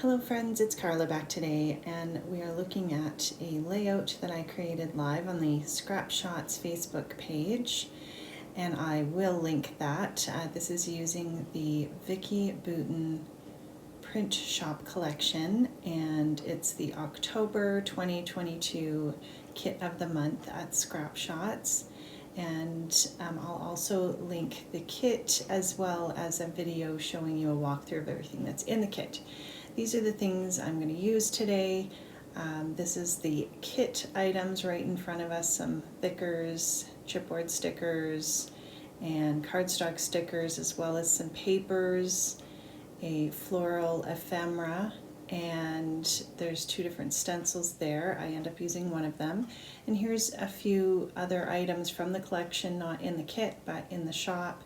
Hello friends, it's Carla back today, and we are looking at a layout that I created live on the Scrap Shotz Facebook page, and I will link that. This is using the Vicki Boutin Print Shop collection, and it's the October 2022 kit of the month at Scrap Shotz. And I'll also link the kit as well as a video showing you a walkthrough of everything that's in the kit. These are the things I'm going to use today. This is the kit items right in front of us, some thickers, chipboard stickers, and cardstock stickers, as well as some papers, a floral ephemera, and there's two different stencils there. I end up using one of them. And here's a few other items from the collection, not in the kit, but in the shop.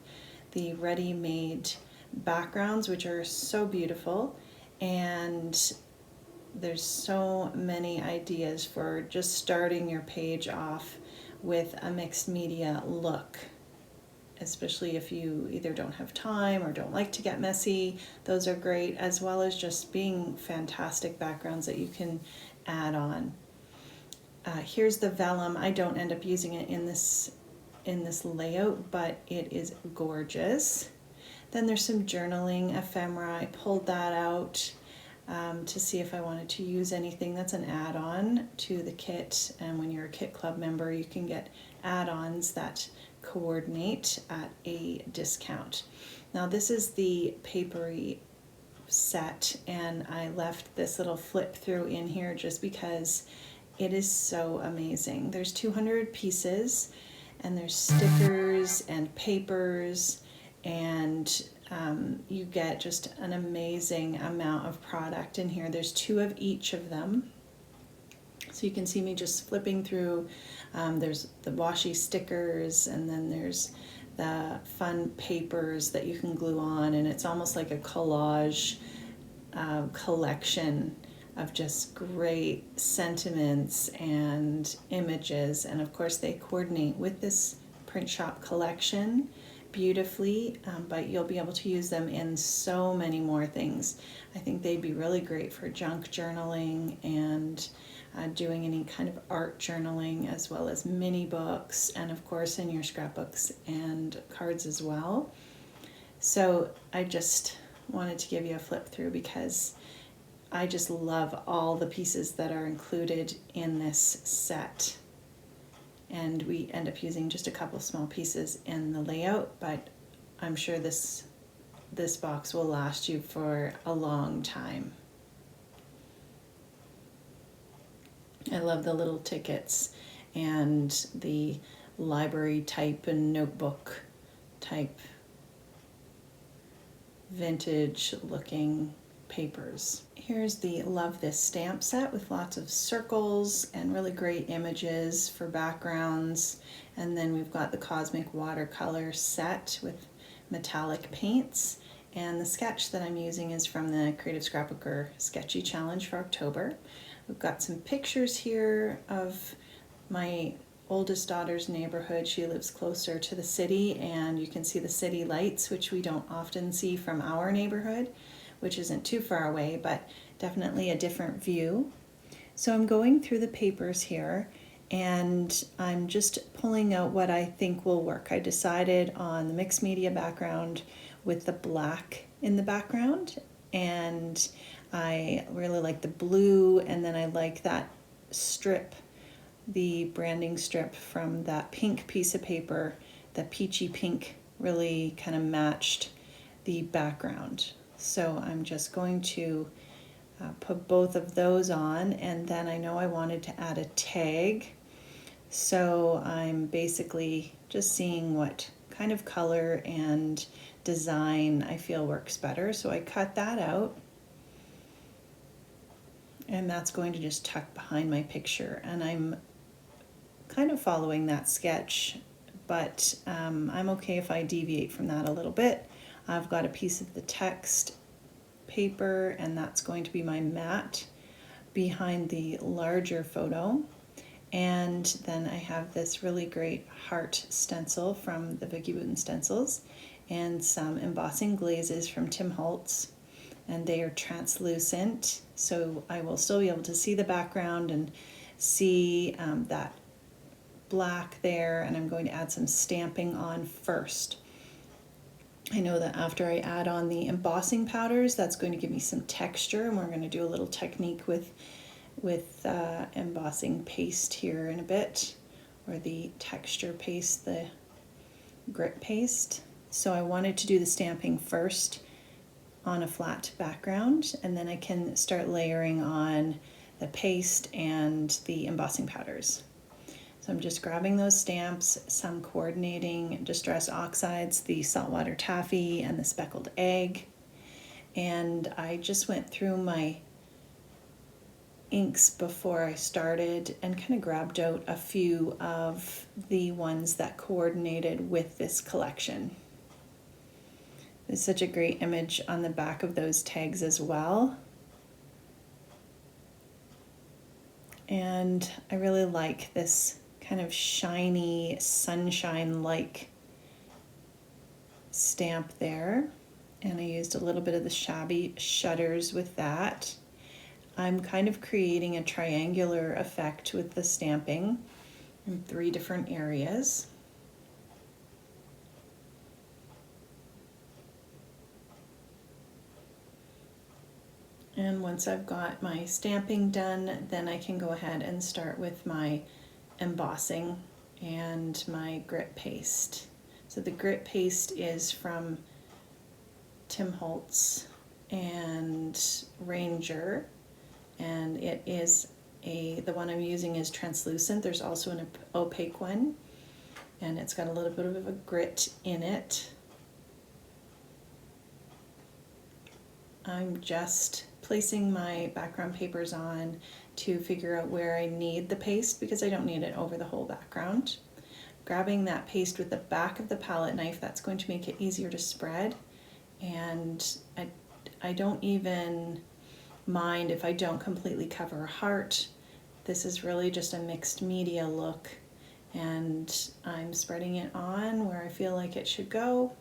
The ready-made backgrounds, which are so beautiful. And there's so many ideas for just starting your page off with a mixed media look, especially if you either don't have time or don't like to get messy. Those are great, as well as just being fantastic backgrounds that you can add on. Here's the vellum. I don't end up using it in this layout, but it is gorgeous. Then there's some journaling ephemera. I pulled that out to see if I wanted to use anything. That's an add-on to the kit, and when you're a Kit Club member, you can get add-ons that coordinate at a discount. Now this is the papery set, and I left this little flip through in here just because it is so amazing. There's 200 pieces, and there's stickers and papers, and you get just an amazing amount of product in here. There's two of each of them. So you can see me just flipping through. There's the washi stickers, and then there's the fun papers that you can glue on, and it's almost like a collage collection of just great sentiments and images. And of course they coordinate with this print shop collection beautifully, but you'll be able to use them in so many more things. I think they'd be really great for junk journaling and doing any kind of art journaling, as well as mini books, and of course in your scrapbooks and cards as well. So I just wanted to give you a flip through because I just love all the pieces that are included in this set. And we end up using just a couple small pieces in the layout, but I'm sure this box will last you for a long time. I love the little tickets and the library type and notebook type vintage looking papers. Here's the Love This stamp set with lots of circles and really great images for backgrounds. And then we've got the Cosmic Watercolor set with metallic paints. And the sketch that I'm using is from the Creative Scrapbooker Sketchy Challenge for October. We've got some pictures here of my oldest daughter's neighborhood. She lives closer to the city, and you can see the city lights, which we don't often see from our neighborhood, which isn't too far away, but definitely a different view. So I'm going through the papers here, and I'm just pulling out what I think will work. I decided on the mixed media background with the black in the background, and I really like the blue, and then I like that strip, the branding strip from that pink piece of paper. The peachy pink really kind of matched the background. So I'm just going to put both of those on, and then I know I wanted to add a tag. So I'm basically just seeing what kind of color and design I feel works better. So I cut that out, and that's going to just tuck behind my picture. And I'm kind of following that sketch, but I'm okay if I deviate from that a little bit. I've got a piece of the text paper, and that's going to be my mat behind the larger photo. And then I have this really great heart stencil from the Vicki Boutin stencils, and some embossing glazes from Tim Holtz. and they are translucent, so I will still be able to see the background and see that black there, and I'm going to add some stamping on first. I know that after I add on the embossing powders, that's going to give me some texture, and we're going to do a little technique with embossing paste here in a bit, or the texture paste, the grit paste. So I wanted to do the stamping first on a flat background, and then I can start layering on the paste and the embossing powders. So I'm just grabbing those stamps, some coordinating Distress Oxides, the saltwater taffy, and the speckled egg. And I just went through my inks before I started and kind of grabbed out a few of the ones that coordinated with this collection. There's such a great image on the back of those tags as well. And I really like this kind of shiny, sunshine-like stamp there. And I used a little bit of the shabby shutters with that. I'm kind of creating a triangular effect with the stamping in 3 different areas. And once I've got my stamping done, then I can go ahead and start with my embossing and my grit paste. So the grit paste is from Tim Holtz and Ranger, and it is the one I'm using is translucent. There's also an opaque one, and it's got a little bit of a grit in it. I'm just placing my background papers on to figure out where I need the paste, because I don't need it over the whole background. Grabbing that paste with the back of the palette knife, that's going to make it easier to spread, and I don't even mind if I don't completely cover a heart. This is really just a mixed media look, and I'm spreading it on where I feel like it should go.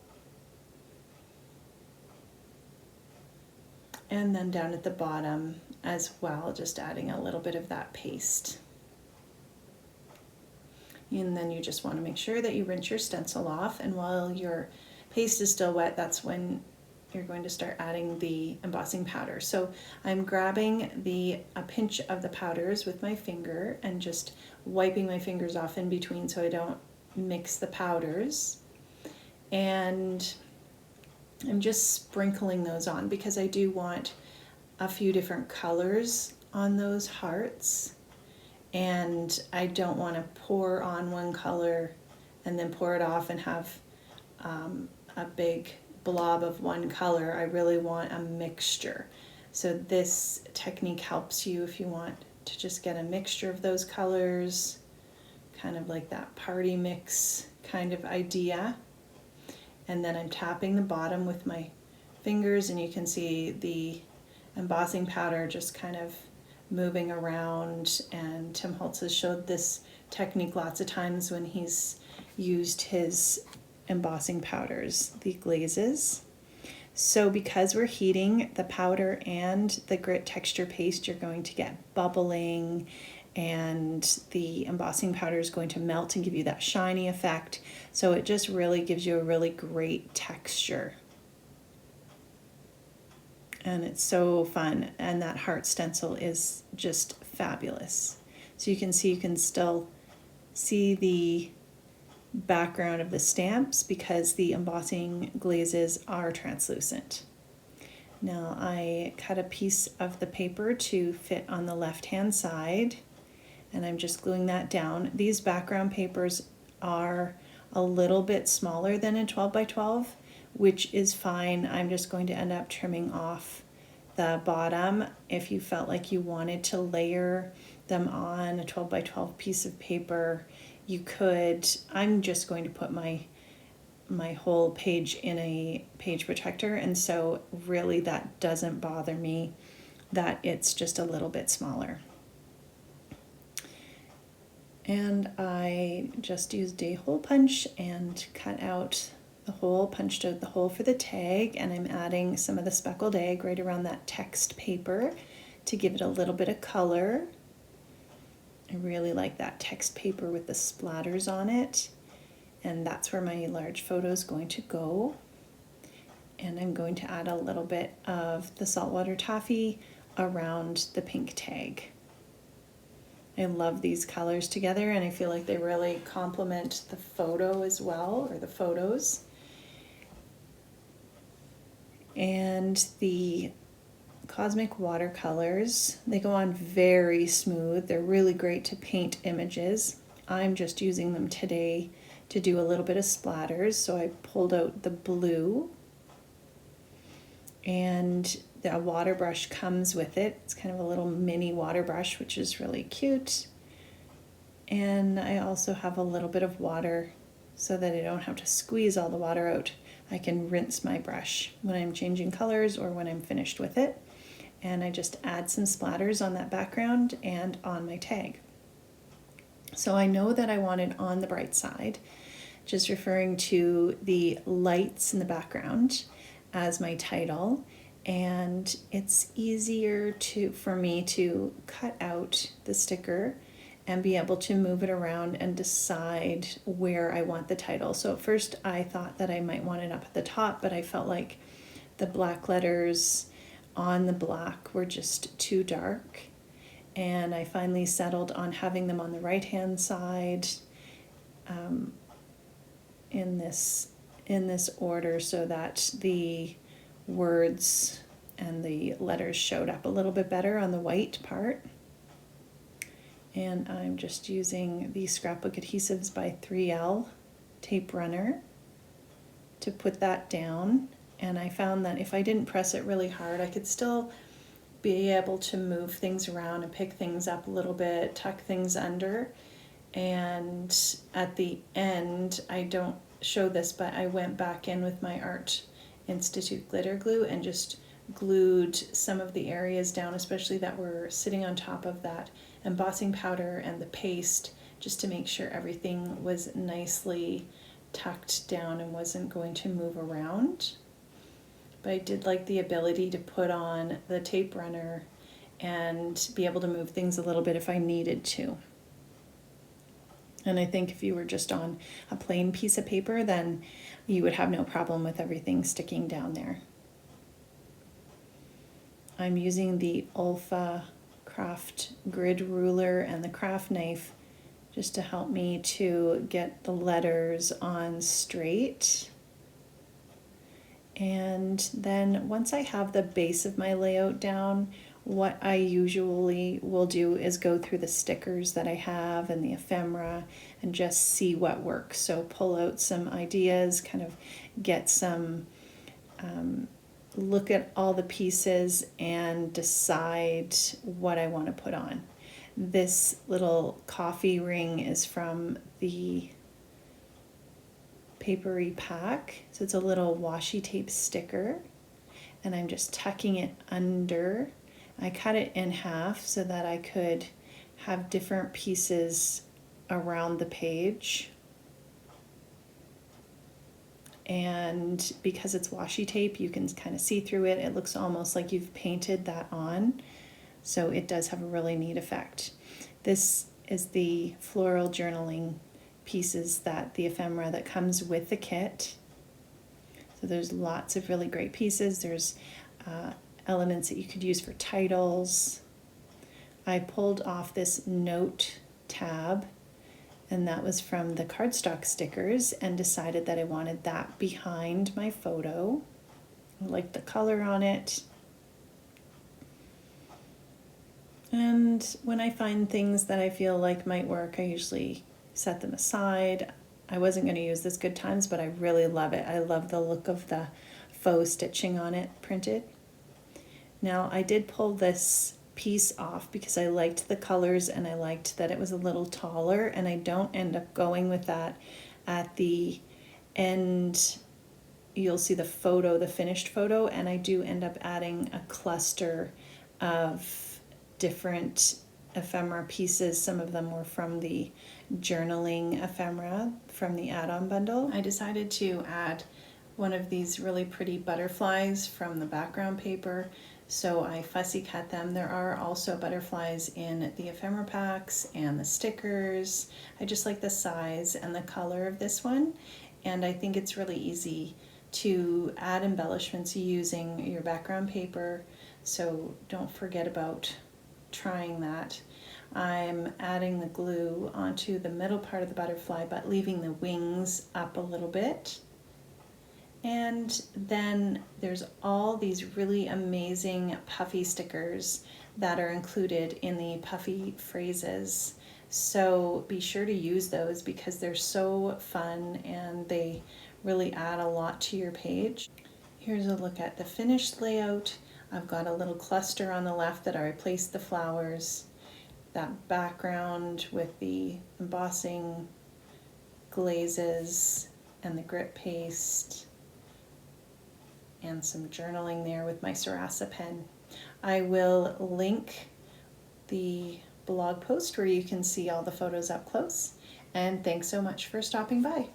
And then down at the bottom as well, just adding a little bit of that paste. And then you just want to make sure that you rinse your stencil off, and while your paste is still wet, that's when you're going to start adding the embossing powder. So I'm grabbing a pinch of the powders with my finger and just wiping my fingers off in between so I don't mix the powders. And I'm just sprinkling those on because I do want a few different colors on those hearts, and I don't want to pour on one color and then pour it off and have a big blob of one color. I really want a mixture. So this technique helps you if you want to just get a mixture of those colors, kind of like that party mix kind of idea. And then I'm tapping the bottom with my fingers, and you can see the embossing powder just kind of moving around. And Tim Holtz has showed this technique lots of times when he's used his embossing powders, the glazes. So because we're heating the powder and the grit texture paste, you're going to get bubbling, and the embossing powder is going to melt and give you that shiny effect. So it just really gives you a really great texture. And it's so fun, and that heart stencil is just fabulous. So you can still see the background of the stamps because the embossing glazes are translucent. Now I cut a piece of the paper to fit on the left-hand side, and I'm just gluing that down. These background papers are a little bit smaller than a 12 by 12, which is fine. I'm just going to end up trimming off the bottom. If you felt like you wanted to layer them on a 12 by 12 piece of paper, you could. I'm just going to put my whole page in a page protector, and so really that doesn't bother me that it's just a little bit smaller. And I just used a hole punch and cut out the hole, punched out the hole for the tag, and I'm adding some of the speckled egg right around that text paper to give it a little bit of color. I really like that text paper with the splatters on it, and that's where my large photo is going to go. And I'm going to add a little bit of the saltwater taffy around the pink tag. I love these colors together, and I feel like they really complement the photo as well, or the photos. And the Cosmic watercolors, they go on very smooth. They're really great to paint images. I'm just using them today to do a little bit of splatters, so I pulled out the blue, and the water brush comes with it. It's kind of a little mini water brush, which is really cute. And I also have a little bit of water so that I don't have to squeeze all the water out. I can rinse my brush when I'm changing colors or when I'm finished with it. And I just add some splatters on that background and on my tag. So I know that I want it on the bright side, just referring to the lights in the background as my title. And it's easier for me to cut out the sticker and be able to move it around and decide where I want the title. So at first I thought that I might want it up at the top, but I felt like the black letters on the black were just too dark, and I finally settled on having them on the right hand side in this order, so that the words and the letters showed up a little bit better on the white part. And I'm just using the Scrapbook Adhesives by 3L tape runner to put that down. And I found that if I didn't press it really hard, I could still be able to move things around and pick things up a little bit, tuck things under. And at the end, I don't show this, but I went back in with my Art Institute glitter glue and just glued some of the areas down, especially that were sitting on top of that embossing powder and the paste, just to make sure everything was nicely tucked down and wasn't going to move around. But I did like the ability to put on the tape runner and be able to move things a little bit if I needed to. And I think if you were just on a plain piece of paper, then you would have no problem with everything sticking down there. I'm using the Olfa craft grid ruler and the craft knife just to help me to get the letters on straight. And then once I have the base of my layout down, what I usually will do is go through the stickers that I have and the ephemera and just see what works. So pull out some ideas, kind of get some, look at all the pieces and decide what I want to put on. This little coffee ring is from the Papery Pack. So it's a little washi tape sticker, and I'm just tucking it under. I cut it in half so that I could have different pieces around the page. And because it's washi tape, you can kind of see through it. It looks almost like you've painted that on. So it does have a really neat effect. This is the floral journaling pieces, that the ephemera that comes with the kit. So there's lots of really great pieces. There's elements that you could use for titles. I pulled off this note tab, and that was from the cardstock stickers, and decided that I wanted that behind my photo. I like the color on it. And when I find things that I feel like might work, I usually set them aside. I wasn't going to use this Good Times, but I really love it. I love the look of the faux stitching on it printed. Now I did pull this piece off because I liked the colors and I liked that it was a little taller, and I don't end up going with that at the end. You'll see the photo, the finished photo, and I do end up adding a cluster of different ephemera pieces. Some of them were from the journaling ephemera from the add-on bundle. I decided to add one of these really pretty butterflies from the background paper, so I fussy cut them. There are also butterflies in the ephemera packs and the stickers. I just like the size and the color of this one, and I think it's really easy to add embellishments using your background paper, so don't forget about trying that. I'm adding the glue onto the middle part of the butterfly, but leaving the wings up a little bit. And then there's all these really amazing puffy stickers that are included in the puffy phrases. So be sure to use those because they're so fun and they really add a lot to your page. Here's a look at the finished layout. I've got a little cluster on the left that I replaced the flowers, that background with the embossing glazes and the grit paste, and some journaling there with my Sarasa pen. I will link the blog post where you can see all the photos up close. And thanks so much for stopping by.